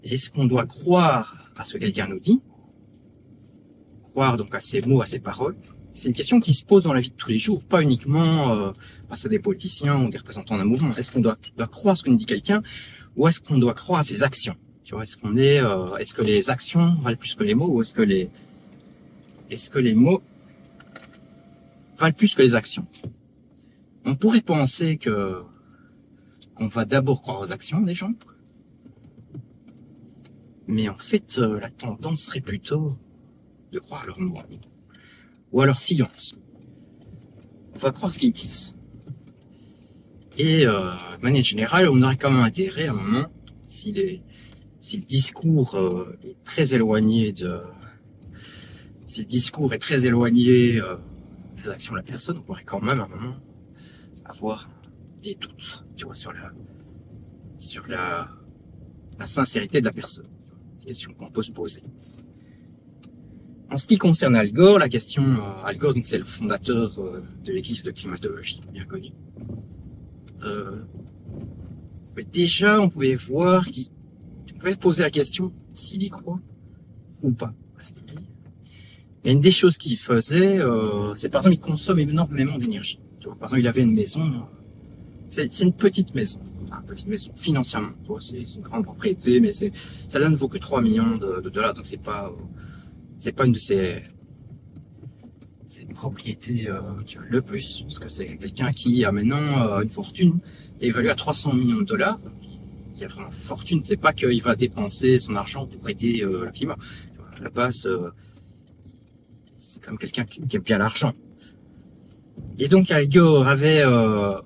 Est-ce qu'on doit croire à ce que quelqu'un nous dit? Croire donc à ses mots, à ses paroles? C'est une question qui se pose dans la vie de tous les jours, pas uniquement face à des politiciens ou des représentants d'un mouvement. Est-ce qu'on doit croire à ce que nous dit quelqu'un, ou est-ce qu'on doit croire à ses actions? Tu vois, est-ce que les actions valent plus que les mots, ou est-ce que les mots valent plus que les actions? On pourrait penser qu'on va d'abord croire aux actions des gens, mais en fait, la tendance serait plutôt de croire à leurs mots ou à leur silence. On va croire ce qu'ils disent. Et de manière générale, on aurait quand même intérêt à un moment, si le discours est très éloigné des actions de la personne, on pourrait quand même à un moment avoir des doutes, tu vois, sur la sincérité de la personne. Question qu'on peut se poser. En ce qui concerne Al Gore, Al Gore, donc c'est le fondateur de l'église de climatologie, bien connu. Mais déjà, on pouvait voir on pouvait poser la question s'il y croit ou pas. Et une des choses qu'il faisait, c'est par exemple, il consomme énormément d'énergie. Par exemple, il avait une maison, c'est une petite maison, financièrement. C'est une grande propriété, mais ça ne vaut que 3 millions de dollars, donc c'est pas une de ses propriétés qui vaut le plus, parce que c'est quelqu'un qui a maintenant une fortune évaluée à 300 millions de dollars. Il a vraiment une fortune, c'est pas qu'il va dépenser son argent pour aider le climat. À la base, c'est comme quelqu'un qui aime bien l'argent. Et donc Al Gore avait une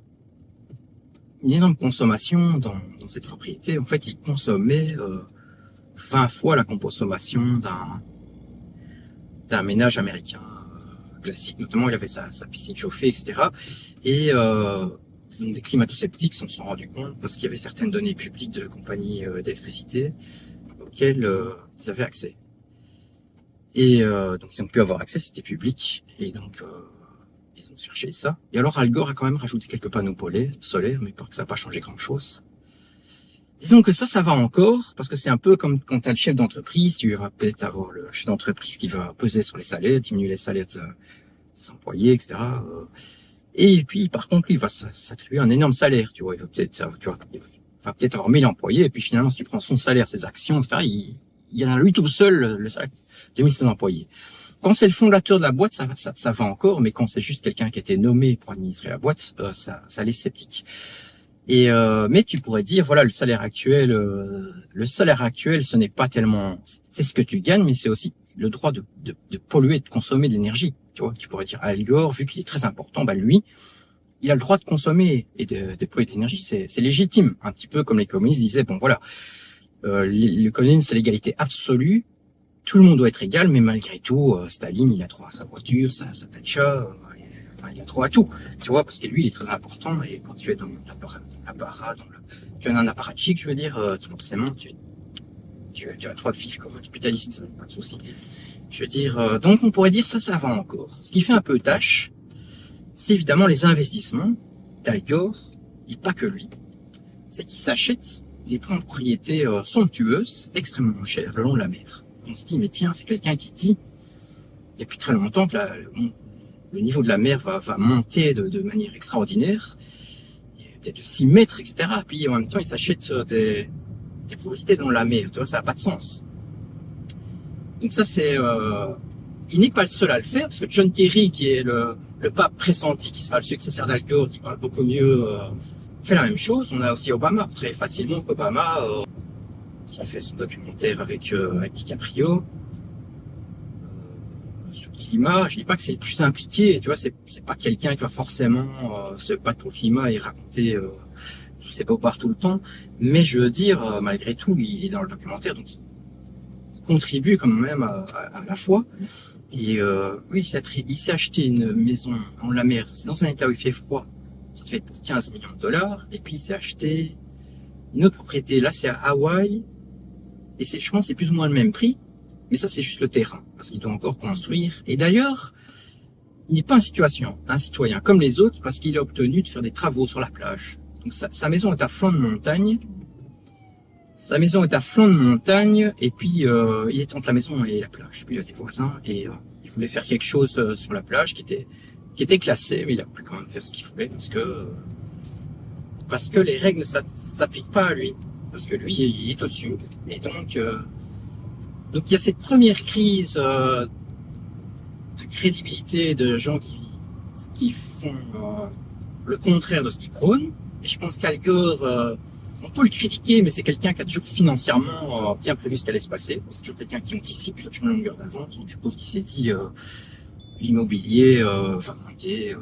énorme consommation dans cette propriété. En fait, il consommait 20 fois la consommation d'un ménage américain classique. Notamment, il avait sa piscine chauffée, etc. Et donc, les climato-sceptiques s'en sont rendus compte parce qu'il y avait certaines données publiques de compagnies d'électricité auxquelles ils avaient accès. Et donc, ils ont pu avoir accès, c'était public. Et donc, ils ont cherché ça. Et alors, Al Gore a quand même rajouté quelques panneaux solaires, mais pas que ça n'a pas changé grand-chose. Disons que ça va encore, parce que c'est un peu comme quand tu as le chef d'entreprise, tu vas peut-être avoir le chef d'entreprise qui va peser sur les salaires, diminuer les salaires de ses employés, etc. Et puis, par contre, lui, il va s'attribuer un énorme salaire, tu vois. Il va peut-être avoir 1000 employés, et puis finalement, si tu prends son salaire, ses actions, etc., il y en a lui tout seul, le salaire de 1500 employés. Quand c'est le fondateur de la boîte, ça va encore, mais quand c'est juste quelqu'un qui a été nommé pour administrer la boîte, ça laisse sceptique. Et mais tu pourrais dire, voilà, le salaire actuel, ce n'est pas tellement, c'est ce que tu gagnes, mais c'est aussi le droit de polluer, de consommer de l'énergie. Tu vois, tu pourrais dire Al Gore, vu qu'il est très important, lui, il a le droit de consommer et de polluer de l'énergie, c'est légitime. Un petit peu comme les communistes disaient, bon voilà, le communisme c'est l'égalité absolue, tout le monde doit être égal, mais malgré tout, Staline, il a droit à sa voiture, sa Dacia, il a droit à tout, tu vois, parce que lui, il est très important, et quand tu es dans l'apparat, tu es un apparatchik, je veux dire, forcément, tu as le droit de vivre comme un capitaliste, pas de souci. Je veux dire, donc on pourrait dire ça va encore. Ce qui fait un peu tâche, c'est évidemment les investissements d'Al Gore, et pas que lui. C'est qu'il s'achète des propriétés somptueuses, extrêmement chères, le long de la mer. On se dit, mais tiens, c'est quelqu'un qui dit, depuis très longtemps, que le niveau de la mer va monter de manière extraordinaire, peut-être de 6 mètres, etc. Puis en même temps, il s'achète des propriétés dans la mer. Tu vois, ça n'a pas de sens. Donc ça, il n'est pas le seul à le faire, parce que John Kerry, qui est le pape pressenti, qui sera le successeur d'Al Gore, qui parle beaucoup mieux, fait la même chose. On a aussi Obama, très facilement qu'Obama, qui a fait son documentaire avec DiCaprio, sur le climat. Je dis pas que c'est le plus impliqué, tu vois, c'est pas quelqu'un qui va forcément se battre pour le climat et raconter tous ses bobards tout le temps, mais je veux dire, malgré tout, il est dans le documentaire, donc il contribue quand même à la fois. Et oui, il s'est acheté une maison en la mer, c'est dans un état où il fait froid, qui fait pour 15 millions de dollars, et puis il s'est acheté une autre propriété, là c'est à Hawaï, et je pense que c'est plus ou moins le même prix, mais ça c'est juste le terrain, parce qu'il doit encore construire. Et d'ailleurs, il n'est pas un citoyen comme les autres, parce qu'il a obtenu de faire des travaux sur la plage. Donc sa maison est à flanc de montagne, Sa maison est à flanc de montagne, et puis il est entre la maison et la plage. Puis il a des voisins, et il voulait faire quelque chose sur la plage qui était classé, mais il a pu quand même faire ce qu'il voulait, parce que les règles ne s'appliquent pas à lui, parce que lui, il est au-dessus. Et donc il y a cette première crise de crédibilité de gens qui font le contraire de ce qu'ils prônent. Et je pense qu'Al Gore, on peut le critiquer, mais c'est quelqu'un qui a toujours financièrement bien prévu ce qui allait se passer. C'est toujours quelqu'un qui anticipe, il a toujours une longueur d'avance. Donc je suppose qu'il s'est dit l'immobilier va monter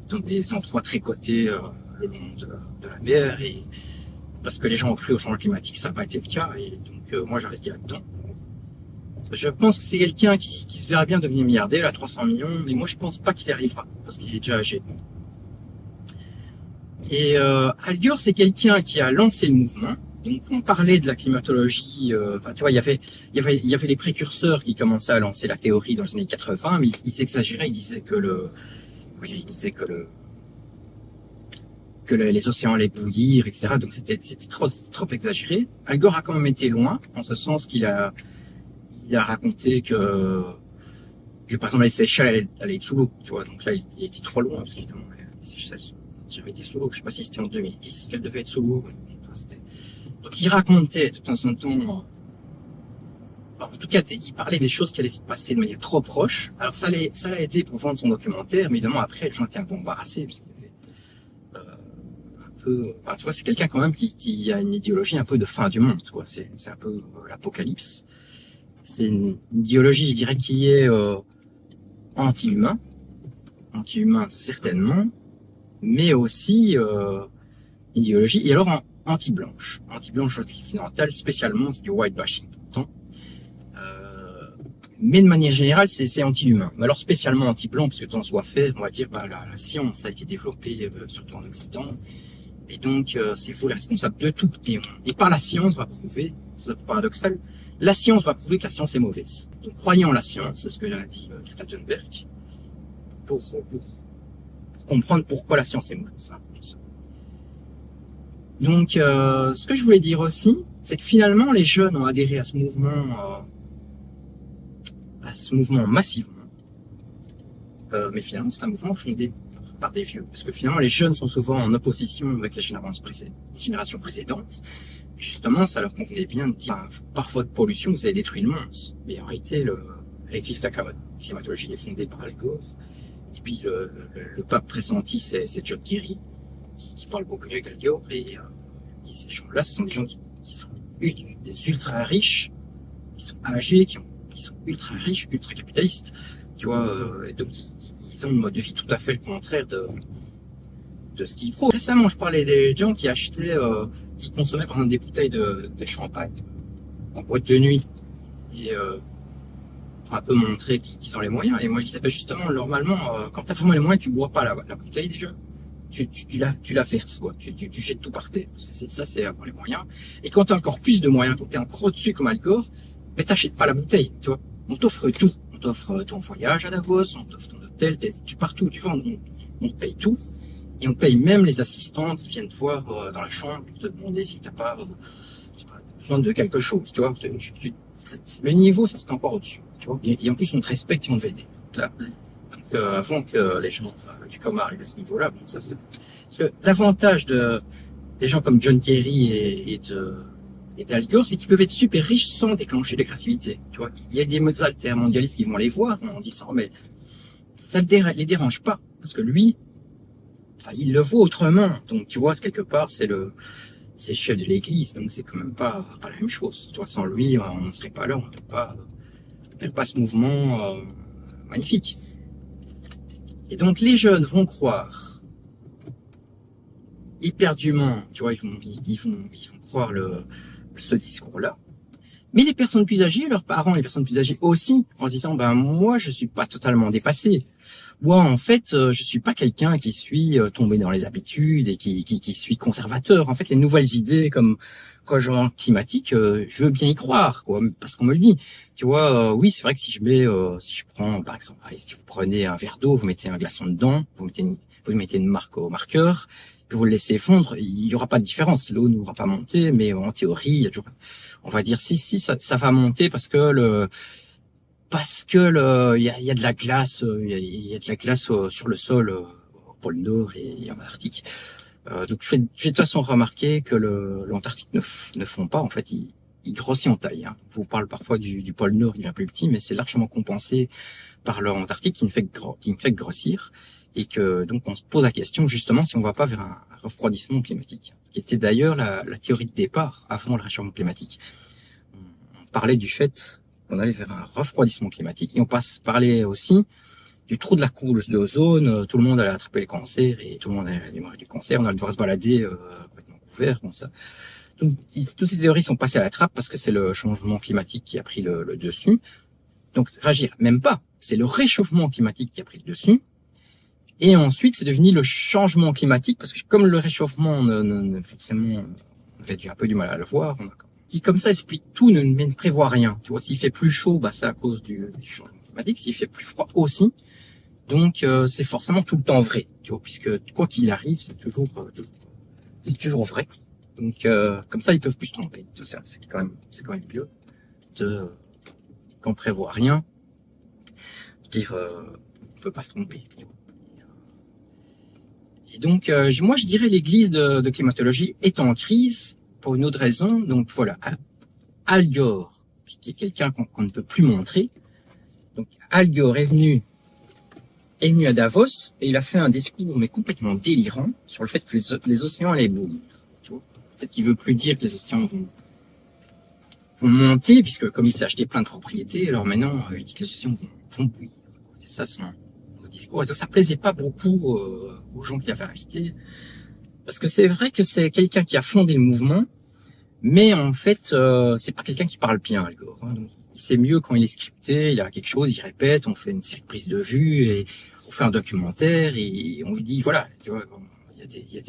dans des endroits très cotés le long de la mer, et parce que les gens ont cru au changement climatique, ça n'a pas été le cas, et donc moi j'ai resté là-dedans. Je pense que c'est quelqu'un qui se verra bien devenir milliardaire à 300 millions, mais moi je pense pas qu'il y arrivera, parce qu'il est déjà âgé. Et Al Gore, c'est quelqu'un qui a lancé le mouvement. Donc on parlait de la climatologie, tu vois, il y avait les précurseurs qui commençaient à lancer la théorie dans les années 80, mais ils exagéraient, ils disaient que les océans allaient bouillir, etc. Donc c'était trop exagéré. Al Gore a quand même été loin, en ce sens qu'il a raconté que par exemple les Seychelles allaient être sous l'eau, tu vois. Donc là il était trop loin, parce qu'évidemment les Seychelles j'avais été sous l'eau. Je sais pas si c'était en 2010 qu'elle devait être sous l'eau. Donc il racontait de temps en temps, en tout cas il parlait des choses qui allaient se passer de manière trop proche. Alors ça l'a aidé pour vendre son documentaire, mais évidemment après les gens étaient un peu embarrassés, parce qu'il y avait un peu, enfin, tu vois, c'est quelqu'un quand même qui a une idéologie un peu de fin du monde, quoi. C'est un peu l'apocalypse. C'est une idéologie, je dirais, qui est anti-humain certainement, mais aussi idéologie, et alors anti-blanche occidentale, spécialement, c'est du whitewashing tout le temps. Mais de manière générale, c'est anti-humain. Mais alors spécialement anti-blanc, parce que tant soit fait, on va dire, la science a été développée surtout en Occident, et donc c'est vous les responsables de tout. Et par la science, va prouver, c'est paradoxal, la science va prouver que la science est mauvaise. Donc croyez en la science, c'est ce que l'a dit Greta Thunberg, pour comprendre pourquoi la science est mauvaise. Donc, ce que je voulais dire aussi, c'est que finalement, les jeunes ont adhéré à ce mouvement massivement. Mais finalement, c'est un mouvement fondé par des vieux, parce que finalement, les jeunes sont souvent en opposition avec les générations précédentes. Et justement, ça leur convenait bien de dire, par votre pollution, vous avez détruit le monde. Mais en réalité, l'église de la climatologie est fondée par Al Gore. Et puis, le pape pressenti, c'est John Kerry, qui parle beaucoup mieux qu'Al Gore, et ces gens-là, ce sont des gens qui sont des ultra riches, qui sont âgés, qui sont ultra riches, ultra capitalistes, tu vois, et donc ils ont un mode de vie tout à fait le contraire de ce qu'ils prônent. Récemment, je parlais des gens qui achetaient, qui consommaient par exemple des bouteilles de champagne en boîte de nuit, et pour un peu montrer qu'ils ont les moyens. Et moi je disais, justement, normalement, quand t'as vraiment les moyens, tu bois pas la bouteille déjà. Tu la verses, quoi. Tu jettes tout par terre. Ça, c'est avoir les moyens. Et quand t'as encore plus de moyens, quand t'es encore au-dessus comme Al Gore, mais t'achètes pas la bouteille, tu vois. On t'offre tout. On t'offre ton voyage à Davos, on t'offre ton hôtel, tu partout, tu vois. On te paye tout. Et on paye même les assistants qui viennent te voir dans la chambre pour te demander si t'as pas besoin de quelque chose, tu vois. Le niveau, ça c'est encore au-dessus, tu vois. Et en plus, on te respecte et on te va aider. Là. Donc, avant que les gens du coma arrivent à ce niveau-là, bon, ça c'est... Parce que l'avantage des gens comme John Kerry et d'Al Gore, c'est qu'ils peuvent être super riches sans déclencher l'agressivité, tu vois. Il y a des modes altermondialistes qui vont les voir en disant, mais ça les dérange pas, parce que lui, enfin, il le voit autrement. Donc, tu vois, quelque part, c'est le chef de l'église, donc c'est quand même pas la même chose. Tu vois, sans lui, on ne serait pas là, on n'aurait pas ce mouvement magnifique. Et donc, les jeunes vont croire éperdument, tu vois, ils vont croire ce discours-là. Mais les personnes plus âgées, leurs parents, les personnes plus âgées aussi, en se disant, moi, je suis pas totalement dépassé. Moi, en fait, je suis pas quelqu'un qui suis tombé dans les habitudes et qui suis conservateur. En fait, les nouvelles idées comme changement climatique, je veux bien y croire, quoi, parce qu'on me le dit. Tu vois, oui, c'est vrai que si je prends, par exemple, si vous prenez un verre d'eau, vous mettez un glaçon dedans, vous mettez une marque au marqueur, vous le laissez fondre, il y aura pas de différence. L'eau n'aura pas monté, mais en théorie, il y a toujours, on va dire si ça va monter parce que il y a de la glace, il y a de la glace sur le sol au pôle Nord et en Arctique. Donc je fais de toute façon remarquer que l'Antarctique ne fond pas, en fait, il grossit en taille. Hein. Je vous parle parfois du pôle Nord, il est un peu plus petit, mais c'est largement compensé par l'Antarctique qui ne fait que grossir. Et que donc on se pose la question justement si on va pas vers un refroidissement climatique, qui était d'ailleurs la théorie de départ avant le réchauffement climatique. On parlait du fait qu'on allait vers un refroidissement climatique et on parlait aussi du trou de la couche d'ozone, tout le monde allait attraper le cancer et tout le monde allait mourir du cancer, on allait devoir se balader complètement couvert comme ça. Donc, toutes ces théories sont passées à la trappe parce que c'est le changement climatique qui a pris le dessus. Donc, enfin, je veux dire, même pas, c'est le réchauffement climatique qui a pris le dessus. Et ensuite, c'est devenu le changement climatique, parce que comme le réchauffement, forcément, on avait un peu du mal à le voir, qui comme ça explique tout, ne prévoit rien. Tu vois, s'il fait plus chaud, bah c'est à cause du changement climatique. S'il fait plus froid aussi, donc c'est forcément tout le temps vrai. Tu vois, puisque quoi qu'il arrive, c'est toujours vrai. Donc comme ça, ils peuvent plus se tromper. C'est quand même mieux qu'on prévoit rien. Dire, on peut pas se tromper. Tu vois. Et donc, moi, je dirais l'Église de climatologie est en crise pour une autre raison. Donc, voilà, Al Gore, qui est quelqu'un qu'on ne peut plus montrer. Donc, Al Gore est venu à Davos et il a fait un discours mais complètement délirant sur le fait que les océans allaient bouillir. Tu vois, peut-être qu'il veut plus dire que les océans vont monter, puisque comme il s'est acheté plein de propriétés, alors maintenant, il dit que les océans vont bouillir. C'est ça son discours. Et donc, ça plaisait pas beaucoup aux gens qu'il avait invités, parce que c'est vrai que c'est quelqu'un qui a fondé le mouvement, mais en fait c'est pas quelqu'un qui parle bien, Al Gore. Hein. Donc, il sait mieux quand il est scripté, il a quelque chose, il répète, on fait une série de prises de vue et on fait un documentaire et on lui dit voilà, tu vois, il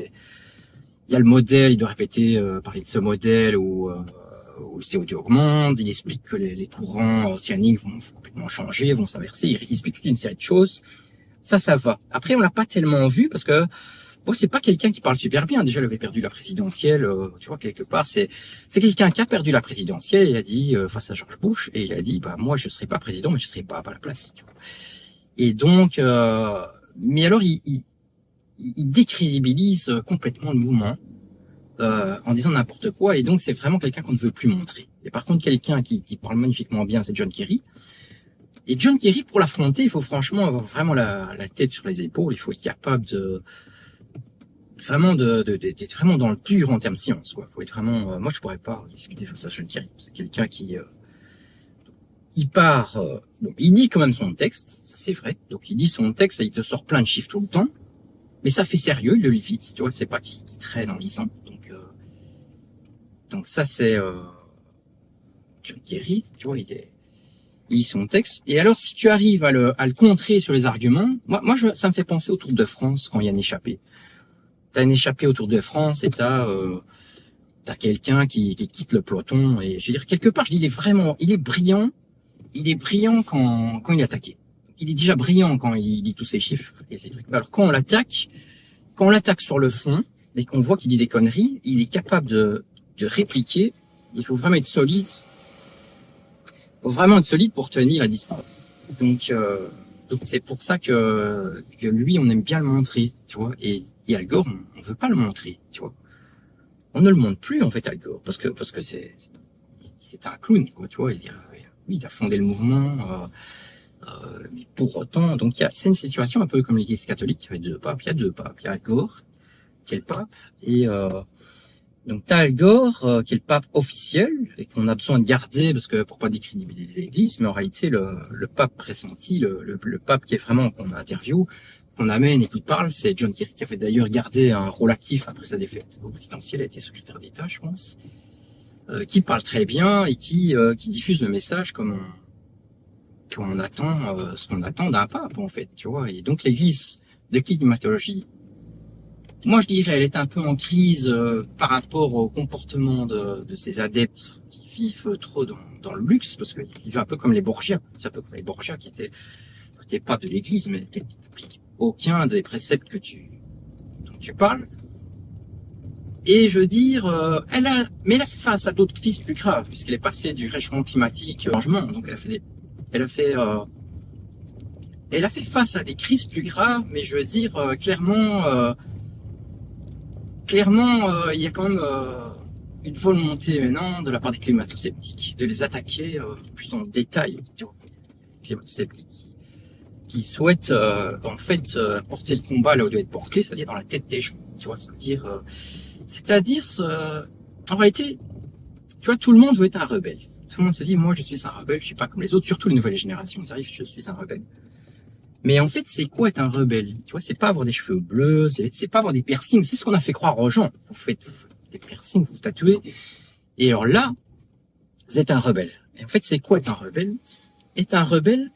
y a le modèle, il doit répéter, parler de ce modèle où le CO2 augmente, il explique que les courants océaniques vont complètement changer, vont s'inverser, il explique toute une série de choses. Ça va. Après, on l'a pas tellement vu parce que bon, c'est pas quelqu'un qui parle super bien. Déjà, il avait perdu la présidentielle, tu vois, quelque part. C'est quelqu'un qui a perdu la présidentielle. Il a dit face à George Bush et il a dit bah moi je serai pas président, mais je serai pas à la place. Tu vois. Et donc, mais alors il décrédibilise complètement le mouvement en disant n'importe quoi. Et donc c'est vraiment quelqu'un qu'on ne veut plus montrer. Et par contre, quelqu'un qui parle magnifiquement bien, c'est John Kerry. Et John Kerry, pour l'affronter, il faut franchement avoir vraiment la tête sur les épaules. Il faut être capable d'être vraiment dans le dur en termes science, quoi. Faut être vraiment, moi je pourrais pas discuter face à John Kerry. C'est quelqu'un qui part, bon, il dit quand même son texte, ça c'est vrai. Donc il dit son texte, et il te sort plein de chiffres tout le temps, mais ça fait sérieux, il le lit vite, tu vois. C'est pas qu'il traîne en lisant. Donc ça c'est John Kerry, tu vois, il lit son texte. Et alors, si tu arrives à le contrer sur les arguments, moi, ça me fait penser au Tour de France quand il y a une échappée. T'as une échappée au Tour de France et t'as quelqu'un qui quitte le peloton. Et je veux dire, quelque part, je dis, il est brillant quand il est attaqué. Il est déjà brillant quand il dit tous ces chiffres et ces trucs. Alors, quand on l'attaque sur le fond et qu'on voit qu'il dit des conneries, il est capable de répliquer. Il faut vraiment être solide. Pour tenir la distance. Donc c'est pour ça que lui, on aime bien le montrer, tu vois. Et Al Gore, on veut pas le montrer, tu vois. On ne le montre plus, en fait, Al Gore, parce que c'est un clown, quoi, tu vois. Il a fondé le mouvement, mais pour autant, donc c'est une situation un peu comme l'Église catholique, il y avait deux papes, il y a Al Gore, qui est le pape, et donc t'as Al Gore qui est le pape officiel et qu'on a besoin de garder parce que pour pas décrédibiliser l'Église, mais en réalité le pape pressenti, le pape qui est vraiment qu'on interview, qu'on amène et qui parle, c'est John Kerry qui a fait d'ailleurs garder un rôle actif après sa défaite au présidentiel, il a été secrétaire d'État, je pense, qui parle très bien et qui diffuse le message comme on attend, ce qu'on attend d'un pape en fait, tu vois. Et donc l'Église de climatologie, moi, je dirais, elle est un peu en crise par rapport au comportement de ses adeptes qui vivent trop dans le luxe, parce qu'ils vivent un peu comme les Borgia. C'est un peu comme les Borgia qui étaient pas de l'Église, mais qui n'appliquent aucun des préceptes dont tu parles. Et je veux dire, mais elle a fait face à d'autres crises plus graves, puisqu'elle est passée du réchauffement climatique au changement. Donc elle a fait face à des crises plus graves, mais je veux dire, il y a quand même une volonté maintenant de la part des climato-sceptiques de les attaquer plus en détail, tu vois, les climato-sceptiques qui souhaitent en fait porter le combat là où il doit être porté, c'est-à-dire dans la tête des gens, tu vois, en réalité, tu vois, tout le monde veut être un rebelle. Tout le monde se dit, moi, je suis un rebelle, je suis pas comme les autres, surtout les nouvelles générations, ils arrivent, je suis un rebelle. Mais en fait, c'est quoi être un rebelle? Tu vois, c'est pas avoir des cheveux bleus, c'est pas avoir des piercings, c'est ce qu'on a fait croire aux gens. Vous faites des piercings, vous tatouez. Et alors là, vous êtes un rebelle. Et en fait, c'est quoi être un rebelle? Être un rebelle,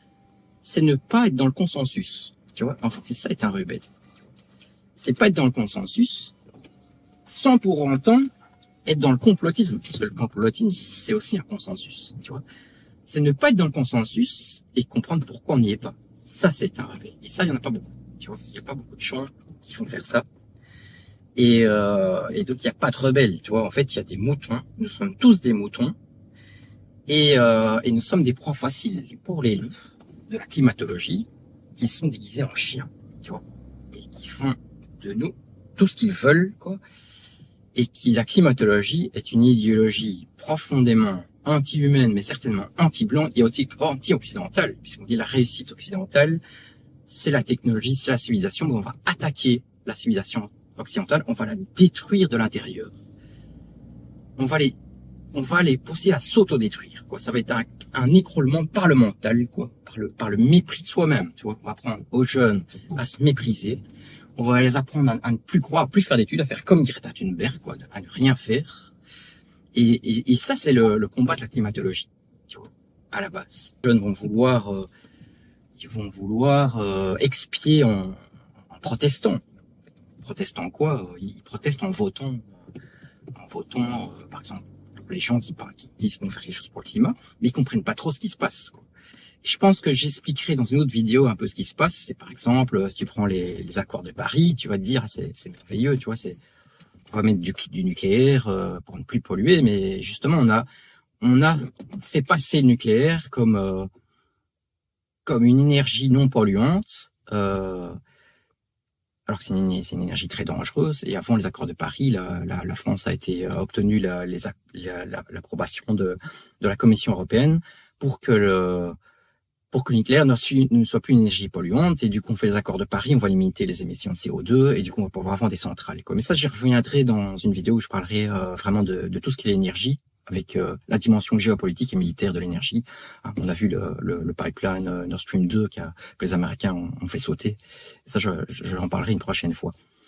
c'est ne pas être dans le consensus. Tu vois, en fait, c'est ça être un rebelle. C'est pas être dans le consensus, sans pour autant être dans le complotisme. Parce que le complotisme, c'est aussi un consensus. Tu vois, c'est ne pas être dans le consensus et comprendre pourquoi on n'y est pas. Ça, c'est un rebelle. Et ça, il n'y en a pas beaucoup. Tu vois, il n'y a pas beaucoup de gens qui font faire ça. Et donc, il n'y a pas de rebelles. Tu vois, en fait, il y a des moutons. Nous sommes tous des moutons. Et nous sommes des proies faciles pour les loups de la climatologie qui sont déguisés en chiens. Tu vois, et qui font de nous tout ce qu'ils veulent, quoi. Et la climatologie est une idéologie profondément anti-humaine, mais certainement anti-blanc et anti-occidentale, puisqu'on dit la réussite occidentale, c'est la technologie, c'est la civilisation, mais on va attaquer la civilisation occidentale, on va la détruire de l'intérieur. On va les pousser à s'autodétruire, quoi. Ça va être un écroulement par le mental, quoi, par le mépris de soi-même, tu vois. On va apprendre aux jeunes à se mépriser. On va les apprendre à ne plus croire, à plus faire d'études, à faire comme Greta Thunberg, quoi, à ne rien faire. Et ça, c'est le combat de la climatologie, tu vois, à la base. Les jeunes vont vouloir expier en protestant. Protestant quoi? Ils protestent en votant, par exemple, les gens qui disent qu'on fait quelque chose pour le climat, mais ils comprennent pas trop ce qui se passe, quoi. Je pense que j'expliquerai dans une autre vidéo un peu ce qui se passe. C'est par exemple, si tu prends les accords de Paris, tu vas te dire, c'est merveilleux, tu vois, on va mettre du nucléaire pour ne plus polluer, mais justement, on a fait passer le nucléaire comme une énergie non polluante, alors que c'est une énergie très dangereuse. Et avant les accords de Paris, la France a obtenu l'approbation de la Commission européenne pour que le nucléaire ne soit plus une énergie polluante, et du coup on fait les accords de Paris, on va limiter les émissions de CO2, et du coup on va pouvoir avoir des centrales. Mais ça, j'y reviendrai dans une vidéo où je parlerai vraiment de tout ce qui est l'énergie, avec la dimension géopolitique et militaire de l'énergie. On a vu le pipeline Nord Stream 2 que les Américains ont fait sauter. Ça, je en parlerai une prochaine fois.